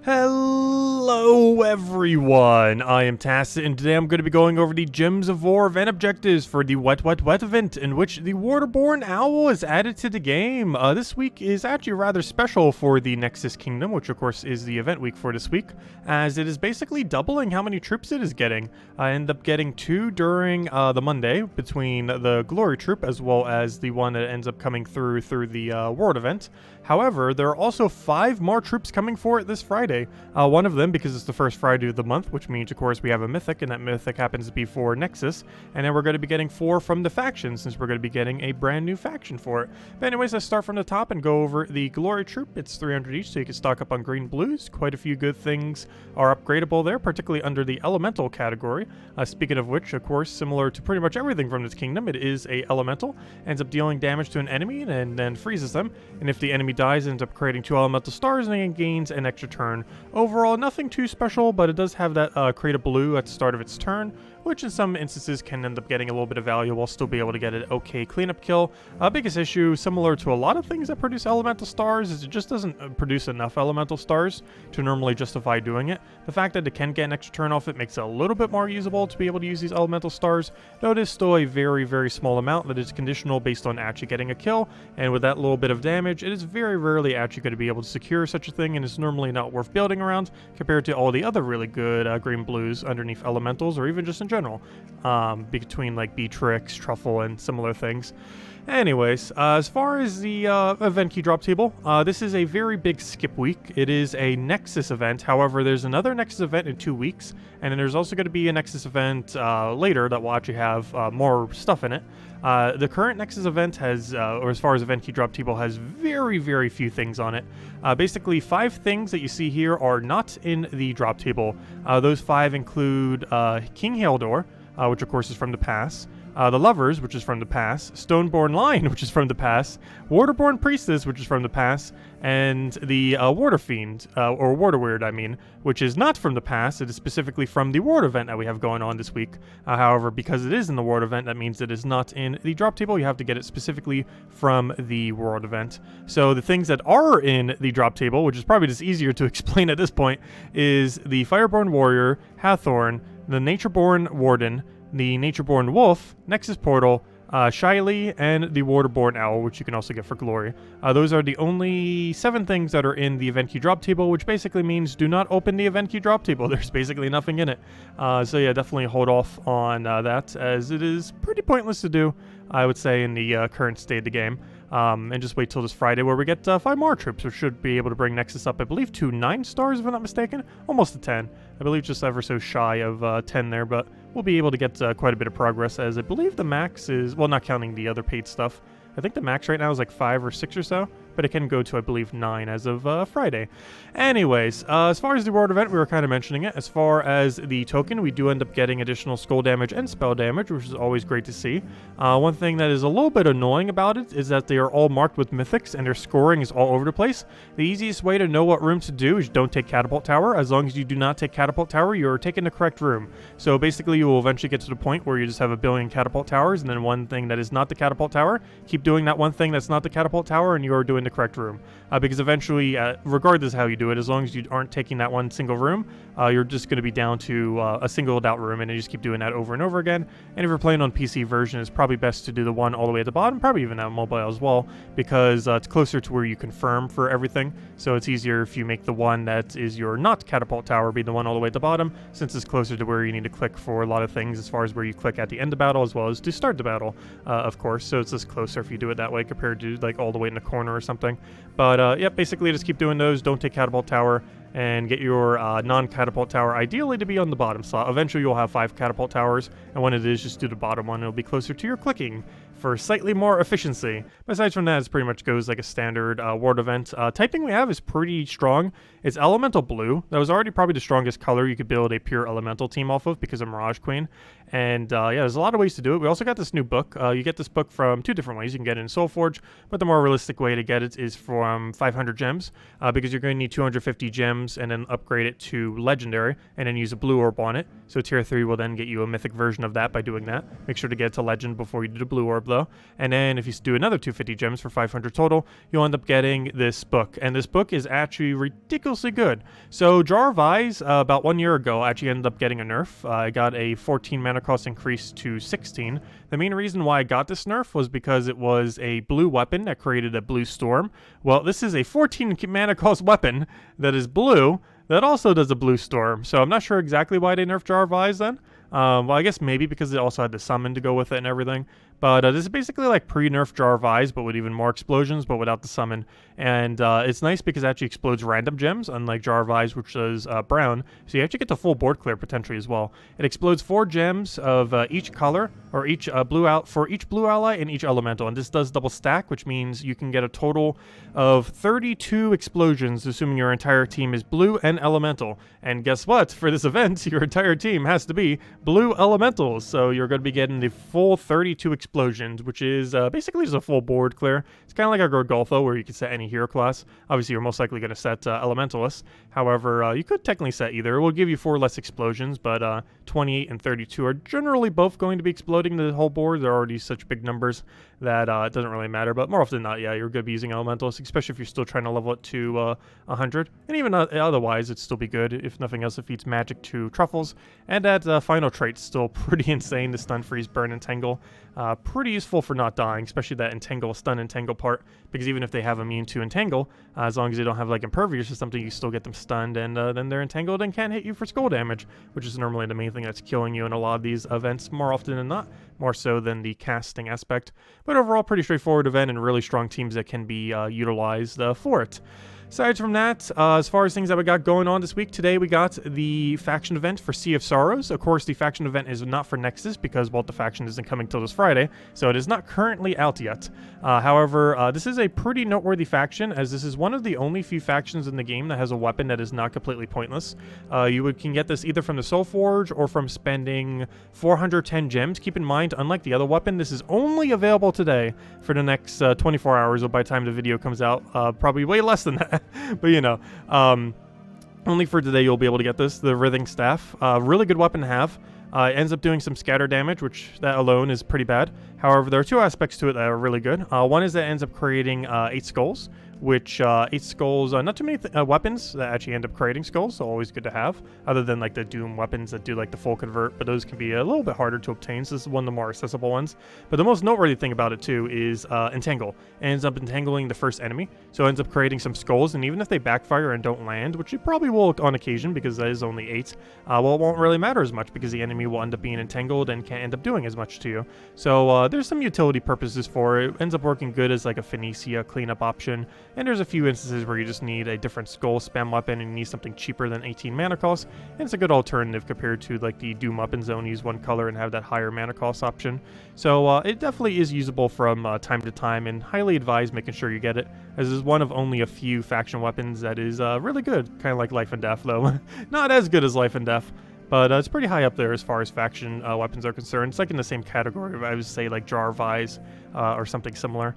Hello everyone, I am Tacit, and today I'm going to be going over the Gems of War event objectives for the Wet event, in which the Waterborn Owl is added to the game. This week is actually rather special for the Nexus Kingdom, which of course is the event week for this week, as it is basically doubling how many troops it is getting. I end up getting 2 during the Monday, between the Glory Troop as well as the one that ends up coming through the World event. However, there are also 5 more troops coming for it this Friday. One of them, because it's the first Friday of the month, which means, of course, we have a mythic, and that mythic happens to be for Nexus. And then we're going to be getting 4 from the faction, since we're going to be getting a brand new faction for it. But anyways, let's start from the top and go over the Glory Troop. It's 300 each, so you can stock up on green blues. Quite a few good things are upgradable there, particularly under the Elemental category. Speaking of which, of course, similar to pretty much everything from this kingdom, it is a Elemental. Ends up dealing damage to an enemy and then freezes them. And if the enemy dies, it ends up creating 2 Elemental stars and it gains an extra turn. Overall, nothing too special, but it does have that create a blue at the start of its turn, which in some instances can end up getting a little bit of value while still be able to get an okay cleanup kill. Biggest issue, similar to a lot of things that produce elemental stars, is it just doesn't produce enough elemental stars to normally justify doing it. The fact that it can get an extra turn off it makes it a little bit more usable to be able to use these elemental stars, though it is still a very, very small amount that is conditional based on actually getting a kill, and with that little bit of damage, it is very rarely actually going to be able to secure such a thing, and it's normally not worth building around compared to all the other really good green blues underneath elementals, or even just in general, between like Beatrix, Truffle, and similar things. Anyways, as far as the event key drop table, this is a very big skip week. It is a Nexus event. However, there's another Nexus event in 2 weeks, and then there's also going to be a Nexus event later that will actually have more stuff in it. The current Nexus event has, or as far as event key drop table, has very, very few things on it. Basically, 5 things that you see here are not in the drop table. Those 5 include King Haldor, which of course is from the pass. The Lovers, which is from the pass, Stoneborn Lion, which is from the pass, Waterborn Priestess, which is from the pass, and the Water Fiend, or Water Weird, I mean, which is not from the pass. It is specifically from the Ward event that we have going on this week. However, because it is in the Ward event, that means it is not in the drop table. You have to get it specifically from the World event. So the things that are in the drop table, which is probably just easier to explain at this point, is the Fireborn Warrior, Hathorn, the Natureborn Warden, the Natureborn Wolf, Nexus Portal, Shyly, and the Waterborn Owl, which you can also get for Glory. Those are the only 7 things that are in the event key drop table, which basically means do not open the event key drop table. There's basically nothing in it. So yeah, definitely hold off on that, as it is pretty pointless to do, I would say, in the current state of the game. And just wait till this Friday where we get 5 more troops, which should be able to bring Nexus up, I believe, to 9 stars, if I'm not mistaken. Almost to 10. I believe just ever so shy of 10 there, but we'll be able to get quite a bit of progress, as I believe the max is, well, not counting the other paid stuff, I think the max right now is like 5 or 6 or so, but it can go to, I believe, 9 as of Friday. Anyways, as far as the World event, we were kind of mentioning it. As far as the token, we do end up getting additional skull damage and spell damage, which is always great to see. One thing that is a little bit annoying about it is that they are all marked with mythics, and their scoring is all over the place. The easiest way to know what room to do is don't take Catapult Tower. As long as you do not take Catapult Tower, you're taking the correct room. So basically, you will eventually get to the point where you just have a billion Catapult Towers, and then one thing that is not the Catapult Tower. Keep doing that one thing that's not the Catapult Tower, and you are doing the correct room. Because eventually, regardless of how you do it, as long as you aren't taking that one single room, you're just going to be down to a singled out room, and you just keep doing that over and over again. And if you're playing on PC version, it's probably best to do the one all the way at the bottom, probably even on mobile as well, because it's closer to where you confirm for everything. So it's easier if you make the one that is your not Catapult Tower be the one all the way at the bottom, since it's closer to where you need to click for a lot of things, as far as where you click at the end of battle as well as to start the battle, of course. So it's just closer if you do it that way compared to like all the way in the corner or something. But yeah, basically just keep doing those. Don't take Catapult Tower, and get your non-Catapult Tower ideally to be on the bottom slot. Eventually you'll have 5 Catapult Towers, and when it is, just do the bottom one. It'll be closer to your clicking for slightly more efficiency. Besides from that, it pretty much goes like a standard World event. Typing we have is pretty strong. It's Elemental Blue. That was already probably the strongest color you could build a pure Elemental team off of because of Mirage Queen. And yeah, there's a lot of ways to do it. We also got this new book. You get this book from 2 different ways. You can get it in Soulforge, but the more realistic way to get it is from 500 gems, because you're going to need 250 gems and then upgrade it to Legendary and then use a blue orb on it. So tier 3 will then get you a mythic version of that by doing that. Make sure to get it to Legend before you do the blue orb though. And then if you do another 250 gems for 500 total, you'll end up getting this book. And this book is actually ridiculously good. So Jar of Eyes, about 1 year ago, actually ended up getting a nerf. I got a 14 mana cost increase to 16. The main reason why I got this nerf was because it was a blue weapon that created a blue storm. Well, this is a 14 mana cost weapon that is blue that also does a blue storm. So I'm not sure exactly why they nerfed Jar of Eyes then. Well, I guess maybe because it also had the summon to go with it and everything. But this is basically like pre-nerf Jar of Eyes, but with even more explosions, but without the summon. And it's nice because it actually explodes random gems, unlike Jar of Eyes, which is brown. So you actually get the full board clear potentially as well. It explodes 4 gems of each color, or each for each blue ally and each elemental. And this does double stack, which means you can get a total of 32 explosions, assuming your entire team is blue and elemental. And guess what? For this event, your entire team has to be blue elementals. So you're going to be getting the full 32 explosions, which is basically just a full board clear. It's kind of like a Gorgoltho, where you can set any hero class. Obviously, you're most likely going to set Elementalist. However, you could technically set either. It will give you 4 less explosions, but 28 and 32 are generally both going to be exploding the whole board. They're already such big numbers that it doesn't really matter. But more often than not, yeah, you're going to be using Elementalist, especially if you're still trying to level it to 100. And even otherwise, it'd still be good. If nothing else, it feeds magic to Truffles. And that final trait's still pretty insane, the Stun, Freeze, Burn, and Tangle. Pretty useful for not dying, especially that Entangle, Stun, Entangle part, because even if they have immune to Entangle, as long as they don't have like Impervious or something, you still get them stunned, and then they're entangled and can't hit you for skull damage, which is normally the main thing that's killing you in a lot of these events, more often than not, more so than the casting aspect. But overall, pretty straightforward event and really strong teams that can be utilized for it. Aside from that, as far as things that we got going on this week, today we got the faction event for Sea of Sorrows. Of course, the faction event is not for Nexus because, well, the faction isn't coming till this Friday, so it is not currently out yet. However, this is a pretty noteworthy faction, as this is one of the only few factions in the game that has a weapon that is not completely pointless. You can get this either from the Soulforge or from spending 410 gems. Keep in mind, unlike the other weapon, this is only available today for the next 24 hours, or by the time the video comes out, probably way less than that. But you know, only for today you'll be able to get this, the Writhing Staff. Really good weapon to have. It ends up doing some scatter damage, which that alone is pretty bad. However, there are 2 aspects to it that are really good. One is that it ends up creating 8 skulls, which 8 skulls, not too many weapons that actually end up creating skulls, so always good to have, other than like the Doom weapons that do like the full convert, but those can be a little bit harder to obtain, so this is one of the more accessible ones. But the most noteworthy thing about it too is Entangle. It ends up entangling the first enemy, so it ends up creating some skulls, and even if they backfire and don't land, which it probably will on occasion because that is only 8, well, it won't really matter as much because the enemy will end up being entangled and can't end up doing as much to you. So there's some utility purposes for it. It ends up working good as like a Phoenicia cleanup option. And there's a few instances where you just need a different skull spam weapon and you need something cheaper than 18 mana cost. And it's a good alternative compared to like the Doom weapons that only use 1 color and have that higher mana cost option. So it definitely is usable from time to time, and highly advise making sure you get it, as it's one of only a few faction weapons that is really good. Kind of like Life and Death though. Not as good as Life and Death, but it's pretty high up there as far as faction weapons are concerned. It's like in the same category, I would say, like Jar of Eyes or something similar.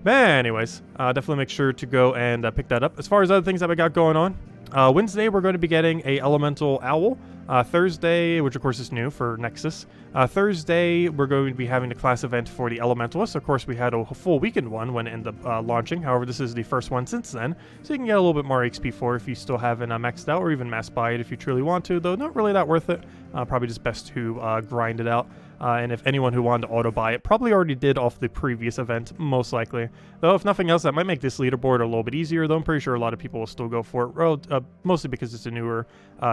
But anyways, definitely make sure to go and pick that up. As far as other things that we got going on, Wednesday we're going to be getting a Elemental Owl. Thursday, which of course is new for Nexus. Thursday, we're going to be having the class event for the Elementalist. Of course, we had a full weekend one when it ended up launching. However, this is the first one since then, so you can get a little bit more XP for it if you still haven't maxed out, or even mass buy it if you truly want to, though not really that worth it. Probably just best to grind it out. And if anyone who wanted to auto buy it probably already did off the previous event, most likely. Though if nothing else, that might make this leaderboard a little bit easier, though I'm pretty sure a lot of people will still go for it, mostly because it's a newer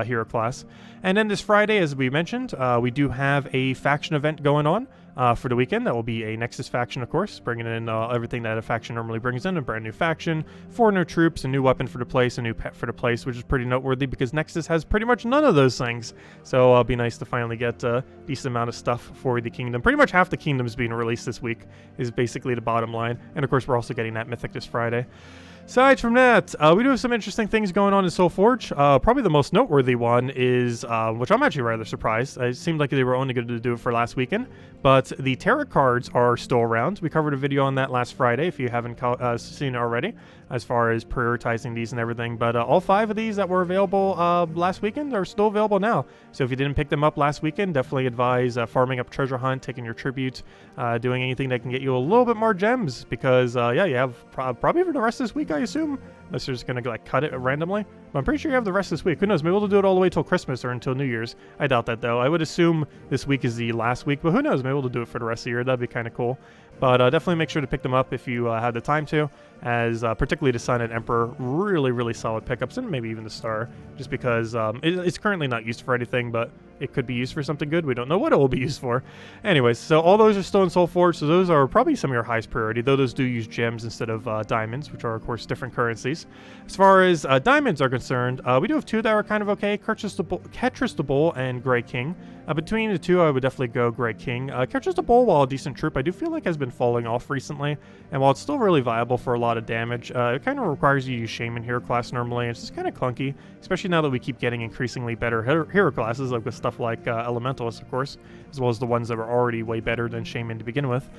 hero class. And then this Friday, as we mentioned, we do have a faction event going on for the weekend. That will be a Nexus faction, of course, bringing in everything that a faction normally brings in, a brand new faction, 4 new troops, a new weapon for the place, a new pet for the place, which is pretty noteworthy because Nexus has pretty much none of those things. So it'll be nice to finally get a decent amount of stuff for the kingdom. Pretty much half the kingdom is being released this week is basically the bottom line. And of course, we're also getting that mythic this Friday. Aside from that, we do have some interesting things going on in Soulforge. Probably the most noteworthy one is, which I'm actually rather surprised. It seemed like they were only going to do it for last weekend, but the tarot cards are still around. We covered a video on that last Friday, if you haven't seen it already. as far as prioritizing these and everything. But all 5 of these that were available last weekend are still available now. So if you didn't pick them up last weekend, definitely advise farming up treasure hunt, taking your tributes, doing anything that can get you a little bit more gems, because yeah, you have probably for the rest of this week, I assume, unless you're just gonna like cut it randomly. But I'm pretty sure you have the rest of this week. Who knows? Maybe we'll do it all the way till Christmas or until New Year's. I doubt that though. I would assume this week is the last week, but who knows? Maybe we'll do it for the rest of the year. That'd be kind of cool. But definitely make sure to pick them up if you have the time to, as particularly the Sun and Emperor, really solid pickups, and maybe even the Star, just because it's currently not used for anything, but it could be used for something good. We don't know what it will be used for. Anyways, so all those are still in Soulforge, so those are probably some of your highest priority, though those do use gems instead of diamonds, which are, of course, different currencies. As far as diamonds are concerned, we do have 2 that are kind of okay, Ketris the Bull and Grey King. Between the 2, I would definitely go Grey King. Ketris the Bull, while a decent troop, I do feel like has been falling off recently, and while it's still really viable for a lot of damage, it kind of requires you to use Shaman hero class normally, and it's just kind of clunky, especially now that we keep getting increasingly better hero classes, like with stuff like Elementalist, of course, as well as the ones that were already way better than Shaman to begin with.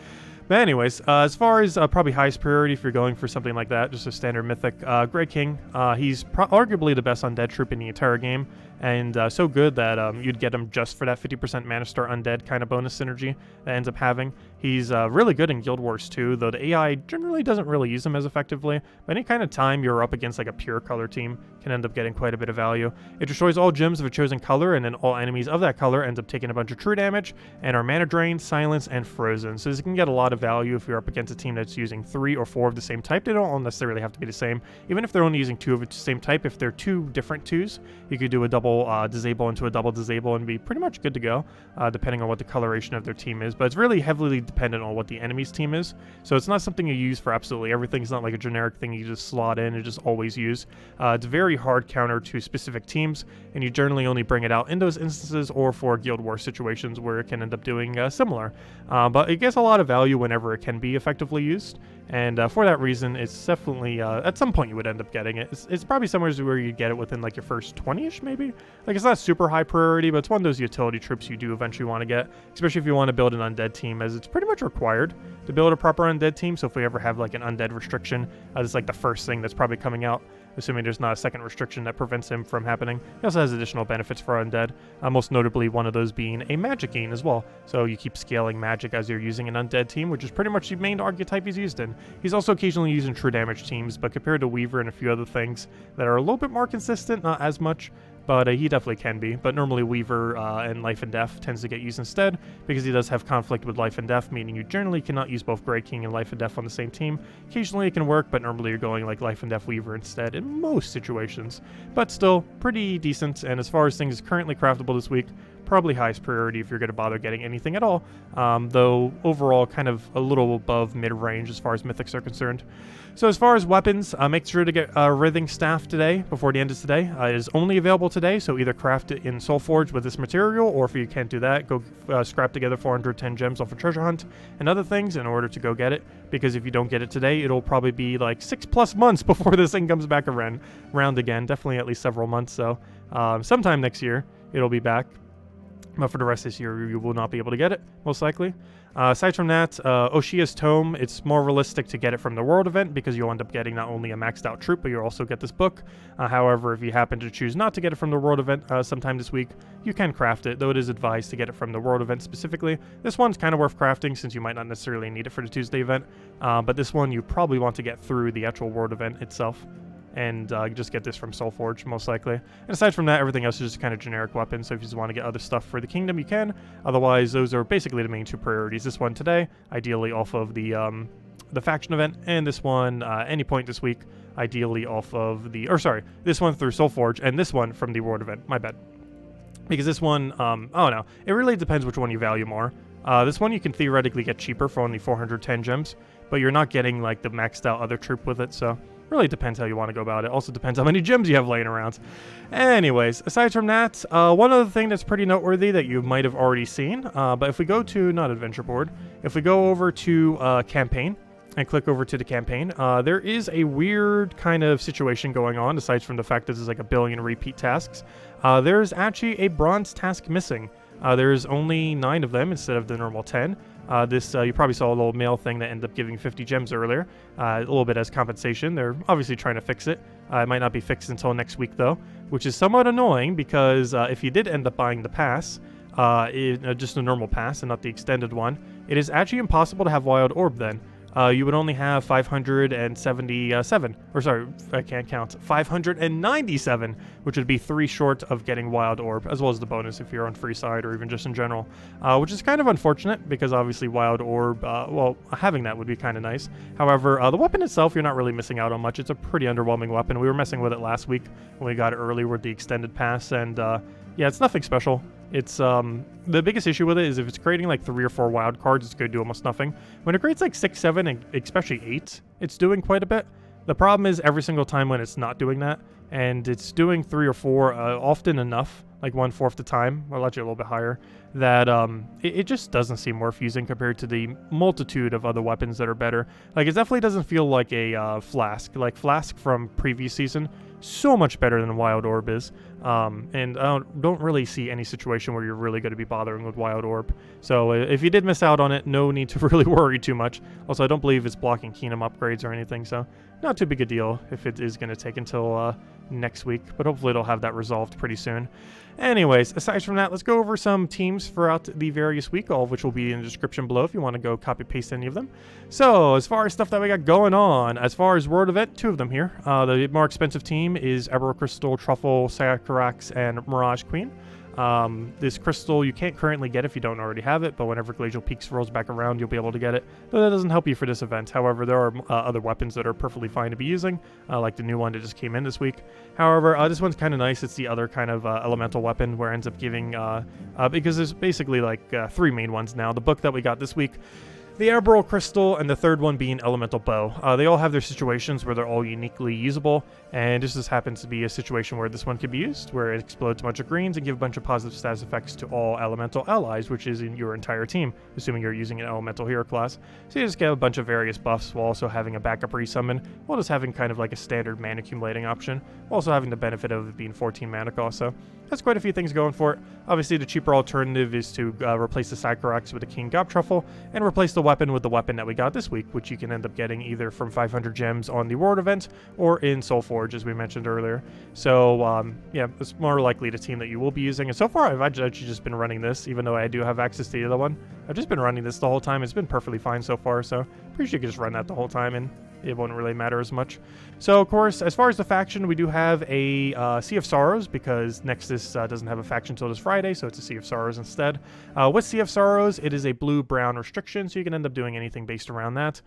But anyways, as far as probably highest priority if you're going for something like that, just a standard mythic, Grey King, he's arguably the best undead troop in the entire game, and so good that you'd get him just for that 50% Mana Star undead kind of bonus synergy that ends up having. He's really good in Guild Wars too, though the AI generally doesn't really use him as effectively, but any kind of time you're up against like a pure color team can end up getting quite a bit of value. It destroys all gems of a chosen color, and then all enemies of that color ends up taking a bunch of true damage, and are mana drained, silenced, and frozen, so this can get a lot of value if you're up against a team that's using 3 or 4 of the same type. They don't all necessarily have to be the same. Even if they're only using 2 of the same type, if they're 2 different 2s, you could do a double disable into a double disable and be pretty much good to go, depending on what the coloration of their team is. But it's really heavily dependent on what the enemy's team is, so it's not something you use for absolutely everything. It's not like a generic thing you just slot in and just always use. It's a very hard counter to specific teams, and you generally only bring it out in those instances or for Guild Wars situations where it can end up doing similar. But it gets a lot of value whenever it can be effectively used, and for that reason, it's definitely at some point you would end up getting it. It's probably somewhere where you get it within like your first 20-ish maybe. Like, it's not super high priority, but it's one of those utility troops you do eventually want to get, especially if you want to build an undead team, as it's pretty much required to build a proper undead team. So if we ever have like an undead restriction, it's like the first thing that's probably coming out, assuming there's not a second restriction that prevents him from happening. He also has additional benefits for undead, most notably one of those being a magic gain as well. So you keep scaling magic as you're using an undead team, which is pretty much the main archetype he's used in. He's also occasionally used in true damage teams, but compared to Weaver and a few other things that are a little bit more consistent, not as much, but he definitely can be. But normally Weaver and Life and Death tends to get used instead, because he does have conflict with Life and Death, meaning you generally cannot use both Grey King and Life and Death on the same team. Occasionally it can work, but normally you're going like Life and Death Weaver instead in most situations. But still, pretty decent, and as far as things currently craftable this week, probably highest priority if you're going to bother getting anything at all, though overall kind of a little above mid-range as far as mythics are concerned. So as far as weapons, make sure to get Writhing Staff today, before the end of today. It is only available today, so either craft it in Soulforge with this material, or if you can't do that, go scrap together 410 gems off a treasure hunt and other things in order to go get it, because if you don't get it today, it'll probably be like 6+ months before this thing comes back around again, definitely at least several months, so sometime next year it'll be back. But for the rest of this year, you will not be able to get it, most likely. Aside from that, Oshia's Tome, it's more realistic to get it from the World event, because you'll end up getting not only a maxed out troop, but you'll also get this book. However, if you happen to choose not to get it from the World event sometime this week, you can craft it, though it is advised to get it from the World event specifically. This one's kind of worth crafting, since you might not necessarily need it for the Tuesday event, but this one you probably want to get through the actual World event itself. And just get this from Soulforge, most likely. And aside from that, everything else is just kind of generic weapons, so if you just want to get other stuff for the Kingdom, you can. Otherwise, those are basically the main 2 priorities. This one today, ideally off of the faction event, and this one, any point this week, ideally off of the, or sorry, this one through Soulforge, and this one from the World event, my bad. Because this one, oh no, it really depends which one you value more. This one you can theoretically get cheaper for only 410 gems, but you're not getting like the maxed out other troop with it, so really depends how you want to go about it. Also depends how many gems you have laying around. Anyways, aside from that, one other thing that's pretty noteworthy that you might have already seen, but if we go to, not adventure board, if we go over to campaign and click over to the campaign, there is a weird kind of situation going on, aside from the fact that there's like a billion repeat tasks. There's actually a bronze task missing. There's only 9 of them instead of the normal 10. You probably saw a little mail thing that ended up giving 50 gems earlier, a little bit as compensation. They're obviously trying to fix it. It might not be fixed until next week though, which is somewhat annoying because if you did end up buying the pass, just a normal pass and not the extended one, it is actually impossible to have Wild Orb then. You would only have 577, or sorry, I can't count, 597, which would be 3 short of getting Wild Orb, as well as the bonus if you're on free side or even just in general, which is kind of unfortunate because obviously Wild Orb, well, having that would be kind of nice. However, the weapon itself, you're not really missing out on much. It's a pretty underwhelming weapon. We were messing with it last week when we got it early with the extended pass, and yeah, it's nothing special. It's the biggest issue with it is if it's creating like 3 or 4 wild cards, it's going to do almost nothing. When it creates like 6, 7, and especially 8, it's doing quite a bit. The problem is every single time when it's not doing that, and it's doing 3 or 4 often enough, like 1/4 the time, or actually a little bit higher, that it just doesn't seem worth using compared to the multitude of other weapons that are better. Like, it definitely doesn't feel like a Flask. Like, Flask from previous season, so much better than Wild Orb is. And I don't really see any situation where you're really going to be bothering with Wild Orb. So if you did miss out on it, no need to really worry too much. Also, I don't believe it's blocking Kingdom upgrades or anything, so not too big a deal if it is going to take until next week, but hopefully it'll have that resolved pretty soon. Anyways, aside from that, let's go over some teams throughout the various week, all of which will be in the description below if you want to go copy paste any of them. So as far as stuff that we got going on, as far as World Event, 2 of them here. The more expensive team is Emerald Crystal, Truffle, Sycorax, and Mirage Queen. This crystal you can't currently get if you don't already have it, but whenever Glacial Peaks rolls back around, you'll be able to get it. Though that doesn't help you for this event. However, there are other weapons that are perfectly fine to be using, like the new one that just came in this week. However, this one's kind of nice. It's the other kind of elemental weapon where it ends up giving, because there's basically like 3 main ones now. The book that we got this week, the Emerald Crystal, and the third one being Elemental Bow. They all have their situations where they're all uniquely usable, and this just happens to be a situation where this one could be used, where it explodes a bunch of greens and give a bunch of positive status effects to all elemental allies, which is in your entire team, assuming you're using an elemental hero class. So you just get a bunch of various buffs while also having a backup resummon, while just having kind of like a standard mana accumulating option, while also having the benefit of it being 14 mana cost. So that's quite a few things going for it. Obviously, the cheaper alternative is to replace the Sycorax with the King Gob Truffle, and replace the weapon with the weapon that we got this week, which you can end up getting either from 500 gems on the World Event or in Soulforge, as we mentioned earlier. So yeah, it's more likely the team that you will be using. And so far, I've actually just been running this, even though I do have access to the other one. I've just been running this the whole time. It's been perfectly fine so far, so pretty sure you can just run that the whole time, and it won't really matter as much. So, of course, as far as the faction, we do have a Sea of Sorrows, because Nexus doesn't have a faction until this Friday, so it's a Sea of Sorrows instead. With Sea of Sorrows, it is a blue-brown restriction, so you can end up doing anything based around that.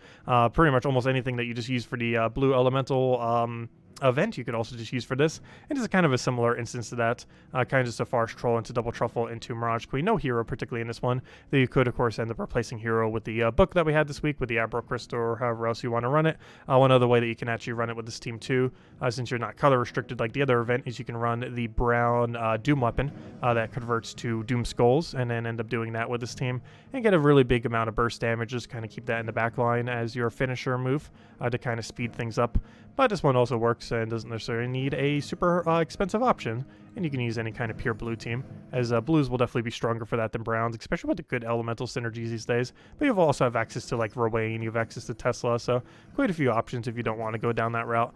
Pretty much almost anything that you just use for the blue elemental event, you could also just use for this, and it's kind of a similar instance to that, kind of just a Forest Troll into Double Truffle into Mirage Queen. No hero particularly in this one, though you could of course end up replacing hero with the book that we had this week with the Emerald Crystal, or however else you want to run it. One other way that you can actually run it with this team too, since you're not color restricted like the other event, is you can run the brown Doom weapon that converts to Doom Skulls, and then end up doing that with this team and get a really big amount of burst damage. Just kind of keep that in the back line as your finisher move to kind of speed things up. But this one also works and doesn't necessarily need a super expensive option, and you can use any kind of pure blue team, as blues will definitely be stronger for that than browns, especially with the good elemental synergies these days. But you also have access to like Rowan, you have access to Tesla, so quite a few options if you don't want to go down that route.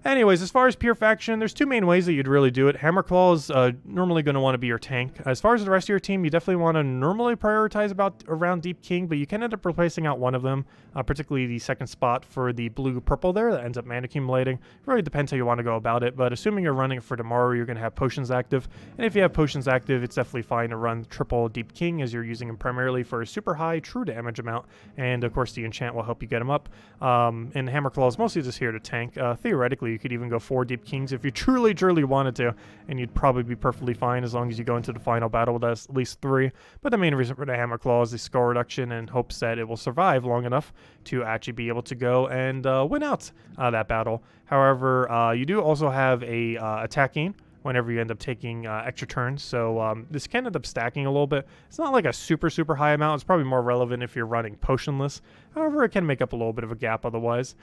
Anyways, as far as pure faction, there's 2 main ways that you'd really do it. Hammerclaw is normally going to want to be your tank. As far as the rest of your team, you definitely want to normally prioritize around Deep King, but you can end up replacing out one of them, particularly the second spot for the blue-purple there that ends up mana accumulating. It really depends how you want to go about it, but assuming you're running it for tomorrow, you're going to have potions active. And if you have potions active, it's definitely fine to run triple Deep King, as you're using him primarily for a super high true damage amount. And of course, the enchant will help you get him up. And Hammerclaw is mostly just here to tank. Theoretically, you could even go 4 Deep Kings if you truly wanted to, and you'd probably be perfectly fine as long as you go into the final battle with at least 3. But the main reason for the Hammerclaw is the skull reduction, and hopes that it will survive long enough to actually be able to go and win out that battle. However, you do also have a attacking whenever you end up taking extra turns, so this can end up stacking a little bit. It's not like a super high amount. It's probably more relevant if you're running potionless. However, it can make up a little bit of a gap otherwise,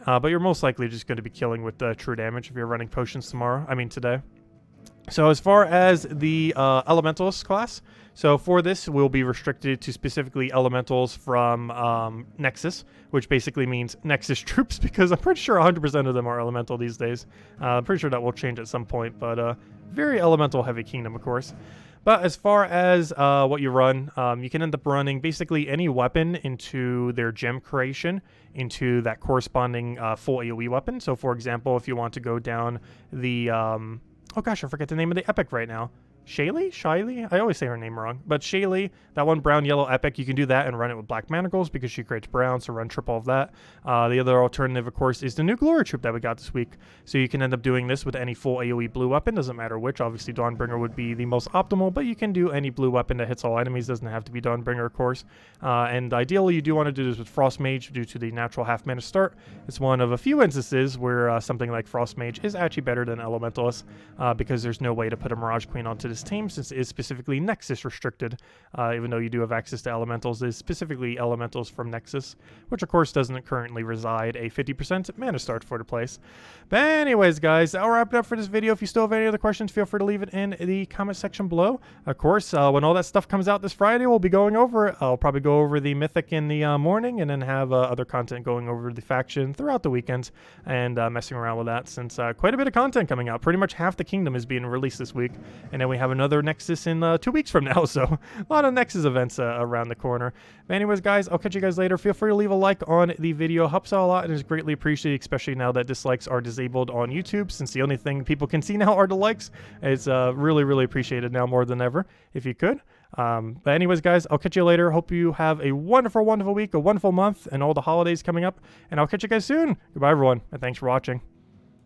but you're most likely just going to be killing with true damage if you're running potions today. So as far as the Elementalist class, so for this, we'll be restricted to specifically Elementals from Nexus, which basically means Nexus Troops, because I'm pretty sure 100% of them are Elemental these days. I'm pretty sure that will change at some point, but very Elemental heavy kingdom, of course. But as far as what you run, you can end up running basically any weapon into their gem creation, into that corresponding full AoE weapon. So for example, if you want to go down the... oh gosh, I forget the name of the epic right now. Shaylee? I always say her name wrong. But Shaylee, that one brown yellow epic, you can do that and run it with black manacles because she creates brown, so run triple of that. The other alternative, of course, is the new glory troop that we got this week. So you can end up doing this with any full AoE blue weapon, doesn't matter which. Obviously, Dawnbringer would be the most optimal, but you can do any blue weapon that hits all enemies, doesn't have to be Dawnbringer, of course. And ideally, you do want to do this with Frost Mage due to the natural half mana start. It's one of a few instances where something like Frost Mage is actually better than Elementalist because there's no way to put a Mirage Queen onto this team since it is specifically Nexus restricted, even though you do have access to Elementals. It is specifically Elementals from Nexus, which of course doesn't currently reside a 50% mana start for the place. But anyways, guys, I'll wrap it up for this video. If you still have any other questions, feel free to leave it in the comment section below. Of course, when all that stuff comes out this Friday, we'll be going over it. I'll probably go over the Mythic in the morning and then have other content going over the faction throughout the weekend and messing around with that since quite a bit of content coming out. Pretty much half the kingdom is being released this week, and then we have another Nexus in 2 weeks from now, so a lot of Nexus events around the corner. But anyways, guys, I'll catch you guys later. Feel free to leave a like on the video. Helps out a lot and is greatly appreciated, especially now that dislikes are disabled on YouTube, since the only thing people can see now are the likes. It's really appreciated now more than ever, if you could. But anyways, guys, I'll catch you later. Hope you have a wonderful week, a wonderful month, and all the holidays coming up, and I'll catch you guys soon. Goodbye, everyone, and thanks for watching.